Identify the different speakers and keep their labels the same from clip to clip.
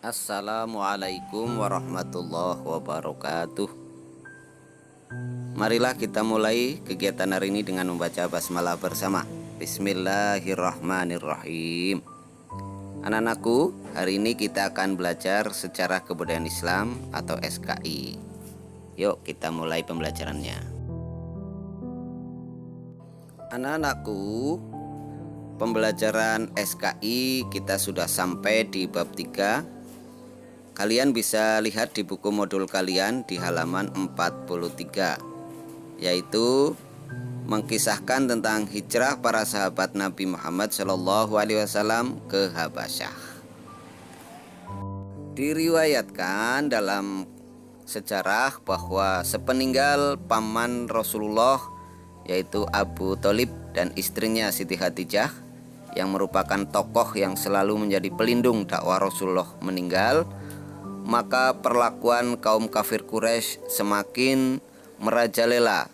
Speaker 1: Assalamualaikum warahmatullahi wabarakatuh. Marilah kita mulai kegiatan hari ini dengan membaca basmalah bersama. Bismillahirrahmanirrahim. Anak-anakku, hari ini kita akan belajar sejarah kebudayaan Islam atau SKI. Yuk kita mulai pembelajarannya. Anak-anakku, pembelajaran SKI kita sudah sampai di bab 3. Kalian bisa lihat di buku modul kalian di halaman 43, yaitu mengkisahkan tentang hijrah para sahabat Nabi Muhammad SAW ke Habasyah. Diriwayatkan dalam sejarah bahwa sepeninggal paman Rasulullah, yaitu Abu Thalib dan istrinya Siti Khadijah, yang merupakan tokoh yang selalu menjadi pelindung dakwah Rasulullah, meninggal, maka perlakuan kaum kafir Quraisy semakin merajalela,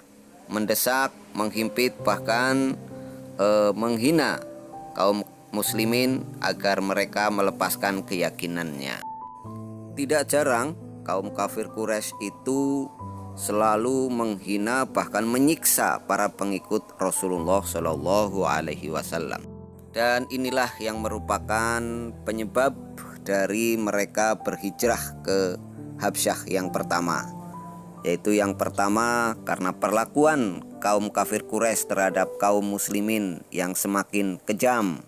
Speaker 1: mendesak, menghimpit, bahkan menghina kaum muslimin agar mereka melepaskan keyakinannya. Tidak jarang kaum kafir Quraisy itu selalu menghina bahkan menyiksa para pengikut Rasulullah Shallallahu Alaihi Wasallam. Dan inilah yang merupakan penyebab dari mereka berhijrah ke Habsyah yang pertama, yaitu yang pertama karena perlakuan kaum kafir Quraisy terhadap kaum muslimin yang semakin kejam,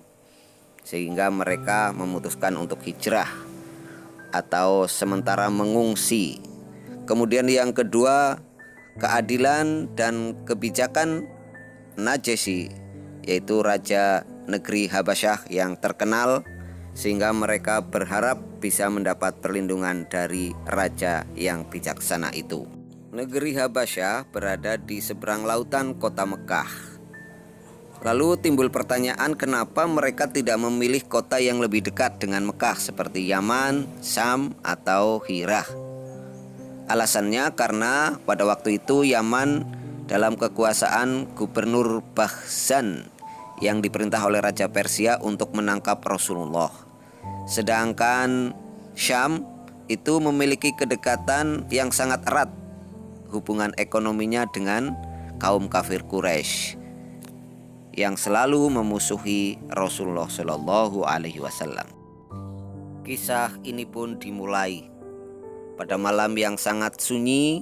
Speaker 1: sehingga mereka memutuskan untuk hijrah atau sementara mengungsi. Kemudian yang kedua, keadilan dan kebijakan Najasyi, yaitu raja negeri Habasyah yang terkenal, sehingga mereka berharap bisa mendapat perlindungan dari raja yang bijaksana itu. Negeri Habasyah berada di seberang lautan kota Mekah. Lalu timbul pertanyaan, kenapa mereka tidak memilih kota yang lebih dekat dengan Mekah seperti Yaman, Syam, atau Hirah? Alasannya karena pada waktu itu Yaman dalam kekuasaan Gubernur Bakhzan yang diperintah oleh Raja Persia untuk menangkap Rasulullah. Sedangkan Syam itu memiliki kedekatan yang sangat erat hubungan ekonominya dengan kaum kafir Quraisy yang selalu memusuhi Rasulullah Shallallahu Alaihi Wasallam. Kisah ini pun dimulai pada malam yang sangat sunyi,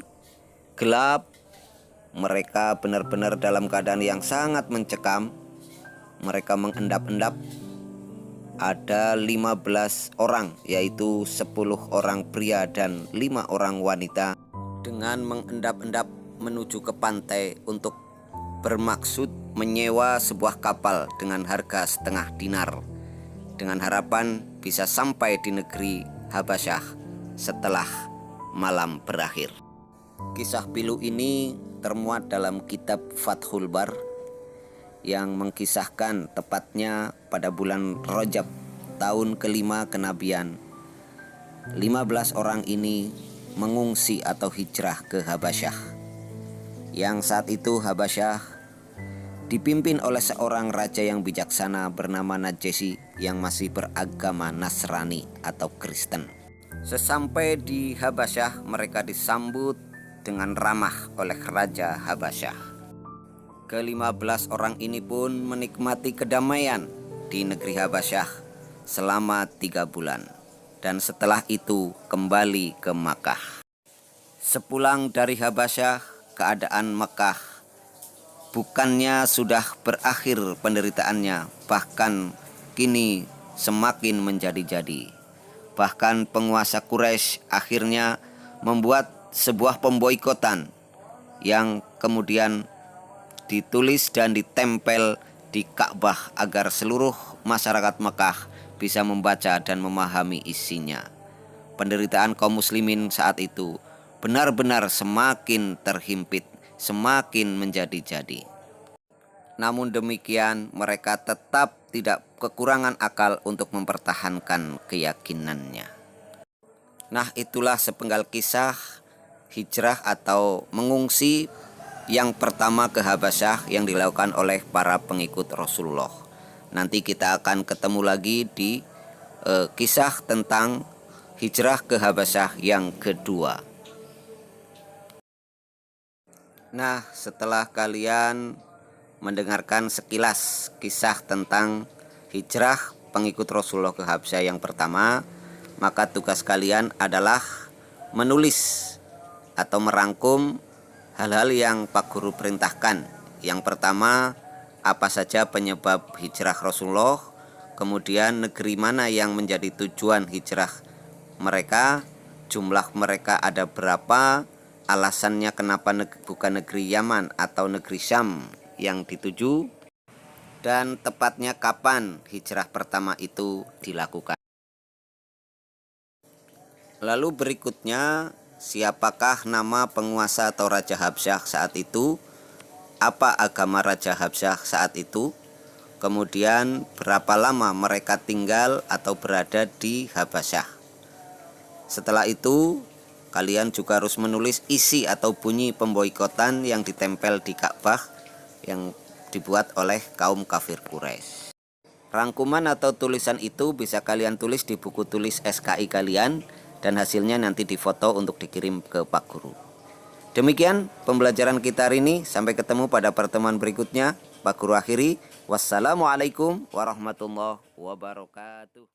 Speaker 1: gelap. Mereka benar-benar dalam keadaan yang sangat mencekam. Mereka mengendap-endap. Ada 15 orang, yaitu 10 orang pria dan 5 orang wanita, dengan mengendap-endap menuju ke pantai untuk bermaksud menyewa sebuah kapal dengan harga setengah dinar, dengan harapan bisa sampai di negeri Habasyah setelah malam berakhir. Kisah pilu ini termuat dalam kitab Fathul Bar yang mengkisahkan tepatnya pada bulan Rajab tahun kelima kenabian, 15 orang ini mengungsi atau hijrah ke Habasyah, yang saat itu Habasyah dipimpin oleh seorang raja yang bijaksana bernama Najasyi yang masih beragama Nasrani atau Kristen. Sesampai di Habasyah, mereka disambut dengan ramah oleh Raja Habasyah. Ke-15 orang ini pun menikmati kedamaian di negeri Habasyah selama 3 bulan. Dan setelah itu kembali ke Makkah. Sepulang dari Habasyah, keadaan Makkah bukannya sudah berakhir penderitaannya, bahkan kini semakin menjadi-jadi. Bahkan penguasa Quraisy akhirnya membuat sebuah pemboikotan yang kemudian ditulis dan ditempel di Ka'bah agar seluruh masyarakat Mekah bisa membaca dan memahami isinya. Penderitaan kaum muslimin saat itu benar-benar semakin terhimpit, semakin menjadi-jadi. Namun demikian, mereka tetap tidak kekurangan akal untuk mempertahankan keyakinannya. Nah, itulah sepenggal kisah hijrah atau mengungsi yang pertama ke Habasyah yang dilakukan oleh para pengikut Rasulullah. Nanti kita akan ketemu lagi di kisah tentang hijrah ke Habasyah yang kedua. Nah, setelah kalian mendengarkan sekilas kisah tentang hijrah pengikut Rasulullah ke Habasyah yang pertama, maka tugas kalian adalah menulis atau merangkum hal-hal yang Pak Guru perintahkan. Yang pertama, apa saja penyebab hijrah Rasulullah, kemudian negeri mana yang menjadi tujuan hijrah mereka, jumlah mereka ada berapa, alasannya kenapa bukan negeri Yaman atau negeri Syam yang dituju, dan tepatnya kapan hijrah pertama itu dilakukan. Lalu berikutnya, siapakah nama penguasa atau Raja Habsyah saat itu, apa agama Raja Habsyah saat itu, kemudian berapa lama mereka tinggal atau berada di Habasyah. Setelah itu, kalian juga harus menulis isi atau bunyi pemboikotan yang ditempel di Ka'bah yang dibuat oleh kaum kafir Quraisy. Rangkuman atau tulisan itu bisa kalian tulis di buku tulis SKI kalian dan hasilnya nanti difoto untuk dikirim ke Pak Guru. Demikian pembelajaran kita hari ini. Sampai ketemu pada pertemuan berikutnya. Pak Guru akhiri. Wassalamualaikum warahmatullahi wabarakatuh.